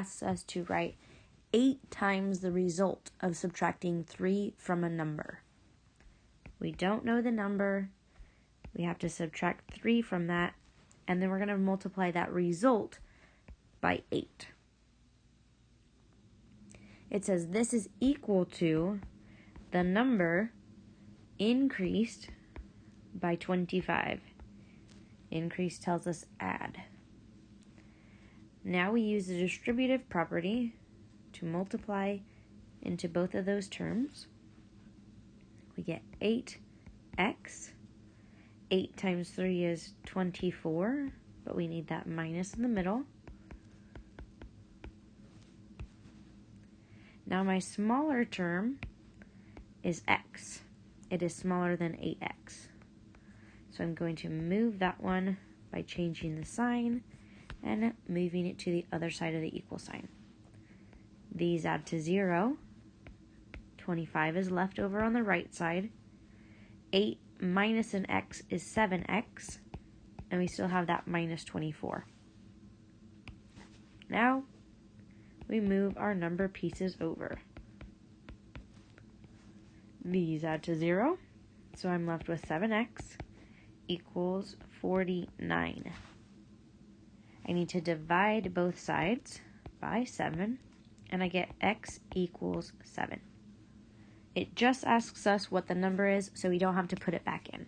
asks us to write 8 times the result of subtracting 3 from a number. We don't know the number. We have to subtract 3 from that, and then we're going to multiply that result by 8. It says this is equal to the number increased by 25. Increase tells us add. Now we use the distributive property to multiply into both of those terms. We get 8x. 8 times 3 is 24, but we need that minus in the middle. Now my smaller term is x. It is smaller than 8x. So I'm going to move that one by changing the sign and moving it to the other side of the equal sign. These add to 0. 25 is left over on the right side. 8 minus an x is 7x, and we still have that minus 24. Now we move our number pieces over. These add to 0, so I'm left with 7x equals 49. I need to divide both sides by 7, and I get x equals 7. It just asks us what the number is, so we don't have to put it back in.